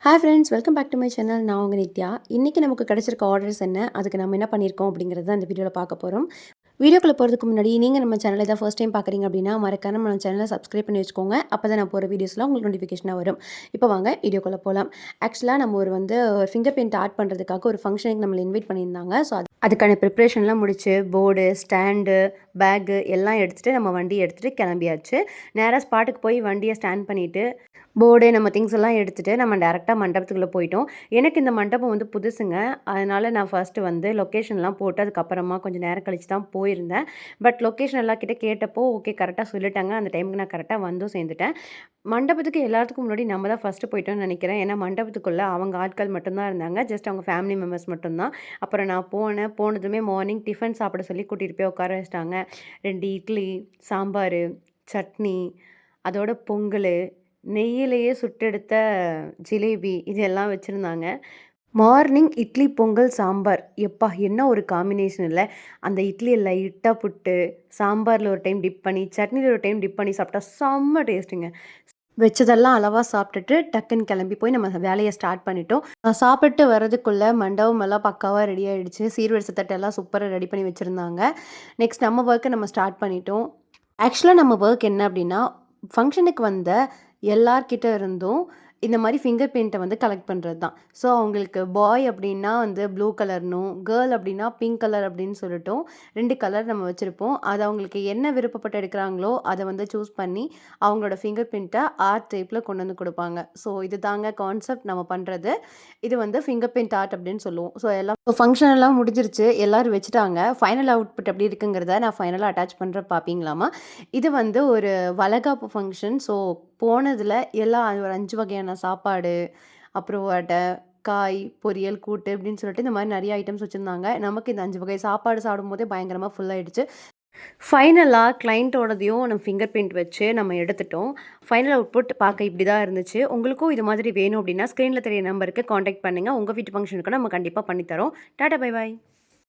Hi friends, welcome back to my channel. நான் உங்கள் நித்யா. இன்றைக்கி நமக்கு கிடச்சிருக்க ஆர்டர்ஸ் என்ன, அதுக்கு நம்ம என்ன பண்ணியிருக்கோம் அப்படிங்கிறது தான் இந்த வீடியோவில் பார்க்க போகிறோம். வீடியோக்குள்ளே போகிறதுக்கு முன்னாடி நீங்கள் நம்ம சேனலை தான் ஃபர்ஸ்ட் டைம் பார்க்குறீங்க அப்படின்னா மறக்காம நம்ம சேனலை சப்ஸ்கிரைப் பண்ணி வச்சுக்கோங்க. அப்போ தான் நான் போகிற வீடியோஸ்லாம் உங்களுக்கு நோட்டிஃபிகேஷனாக வரும். இப்போ வாங்க வீடியோக்குள்ளே போகலாம். ஆக்சுவலாக நம்ம ஒரு ஃபிங்கர் பிரிண்ட் ஆர்ட் பண்ணுறதுக்காக ஒரு ஃபங்க்ஷனுக்கு நம்மளை இன்வைட் பண்ணியிருந்தாங்க. ஸோ அதுக்கான ப்ரிப்ரேஷன்லாம் முடிச்சு போர்டு, ஸ்டாண்டு, பேக்கு எல்லாம் எடுத்துகிட்டு நம்ம வண்டியை எடுத்துகிட்டு கிளம்பியாச்சு. நேராக ஸ்பாட்டுக்கு போய் வண்டியை ஸ்டாண்ட் பண்ணிவிட்டு போர்டு நம்ம திங்ஸ் எல்லாம் எடுத்துகிட்டு நம்ம டேரெக்டாக மண்டபத்துக்குள்ளே போயிட்டோம். எனக்கு இந்த மண்டபம் வந்து புதுசுங்க. அதனால் நான் ஃபர்ஸ்ட்டு வந்து லொக்கேஷன்லாம் போட்டு அதுக்கப்புறமா கொஞ்சம் நேரம் கழித்து தான் போயிருந்தேன். பட் லொக்கேஷன் எல்லாக்கிட்ட கேட்டப்போ ஓகே கரெக்டாக சொல்லிட்டாங்க. அந்த டைமுக்கு நான் கரெக்டாக வந்தும் சேர்ந்துட்டேன். மண்டபத்துக்கு எல்லாத்துக்கும் முன்னாடி நம்ம தான் ஃபஸ்ட்டு போயிட்டோம்னு நினைக்கிறேன். ஏன்னா மண்டபத்துக்குள்ளே அவங்க ஆட்கள் மட்டும்தான் இருந்தாங்க. ஜஸ்ட் அவங்க ஃபேமிலி மெம்பர்ஸ் மட்டும்தான். அப்புறம் நான் போனதுமே மார்னிங் டிஃபன் சாப்பிட சொல்லி கூட்டிகிட்டு போய் உட்கார வச்சிட்டாங்க. 2 இட்லி, சாம்பார், சட்னி, அதோட பொங்கல், நெய்யிலேயே சுட்டெடுத்த ஜிலேபி இதெல்லாம் வச்சுருந்தாங்க. மார்னிங் இட்லி, பொங்கல், சாம்பார். எப்பா என்ன ஒரு காம்பினேஷன் இல்லை. அந்த இட்லியை லைட்டாக புட்டு, சாம்பாரில் ஒரு டைம் டிப் பண்ணி, சட்னியில் ஒரு டைம் டிப் பண்ணி சாப்பிட்டா செம்ம டேஸ்ட்டுங்க. வச்சதெல்லாம் அளவாக சாப்பிட்டுட்டு டக்குன்னு கிளம்பி போய் நம்ம வேலையை ஸ்டார்ட் பண்ணிட்டோம். சாப்பிட்டு வரதுக்குள்ளே மண்டபம் எல்லாம் பக்காவாக ரெடி ஆகிடுச்சு. சீர்வரிசை தட்டெல்லாம் சூப்பராக ரெடி பண்ணி வச்சுருந்தாங்க. நெக்ஸ்ட் நம்ம ஒர்க்கை நம்ம ஸ்டார்ட் பண்ணிட்டோம். ஆக்சுவலாக நம்ம ஒர்க் என்ன அப்படின்னா, ஃபங்க்ஷனுக்கு வந்த எல்லார்கிட்ட இருந்தும் இந்த மாதிரி ஃபிங்கர் பிரிண்ட்டை வந்து கலெக்ட் பண்ணுறது தான். ஸோ அவங்களுக்கு பாய் அப்படின்னா வந்து ப்ளூ கலர்னும், கேர்ள் அப்படின்னா பிங்க் கலர் அப்படின்னு சொல்லிட்டோம் 2 கலர் நம்ம வச்சுருப்போம். அது அவங்களுக்கு என்ன விருப்பப்பட்டு எடுக்கிறாங்களோ அதை வந்து சூஸ் பண்ணி அவங்களோட ஃபிங்கர் பிரிண்ட்டை ஆர்ட் டைப்பில் கொண்டு வந்து கொடுப்பாங்க. ஸோ இது தாங்க கான்செப்ட் நம்ம பண்ணுறது. இது வந்து ஃபிங்கர் பிரிண்ட் ஆர்ட் அப்படின்னு சொல்லுவோம். ஸோ எல்லாம் ஃபங்க்ஷன் எல்லாம் முடிஞ்சிருச்சு. எல்லோரும் வச்சுட்டாங்க. ஃபைனல் அவுட்புட் எப்படி இருக்குங்கிறத நான் ஃபைனலாக அட்டாச் பண்ணுற பார்ப்பீங்களாமா. இது வந்து ஒரு வளைகாப்பு ஃபங்க்ஷன். ஸோ போனதில் எல்லாம் ஒரு 5 வகையான சாப்பாடு, அப்புறம் வடை, காய், பொரியல், கூட்டு இப்படின்னு சொல்லிட்டு இந்த மாதிரி நிறைய ஐட்டம்ஸ் வச்சுருந்தாங்க. நமக்கு இந்த 5 வகை சாப்பாடு சாப்பிடும்போதே பயங்கரமாக ஃபுல்லாகிடுச்சு. ஃபைனலாக கிளைண்ட்டோடதையும் நம்ம ஃபிங்கர் பிரிண்ட் வச்சு நம்ம எடுத்துட்டோம். ஃபைனல் அவுட்புட் பார்க்க இப்படி தான் இருந்துச்சு. உங்களுக்கும் இது மாதிரி வேணும் அப்படின்னா ஸ்க்ரீனில் தெரிய நம்பருக்கு காண்டாக்ட் பண்ணுங்கள். உங்கள் வீட்டு ஃபங்க்ஷனுக்கு நம்ம கண்டிப்பாக பண்ணித்தரோம். Tata bye bye.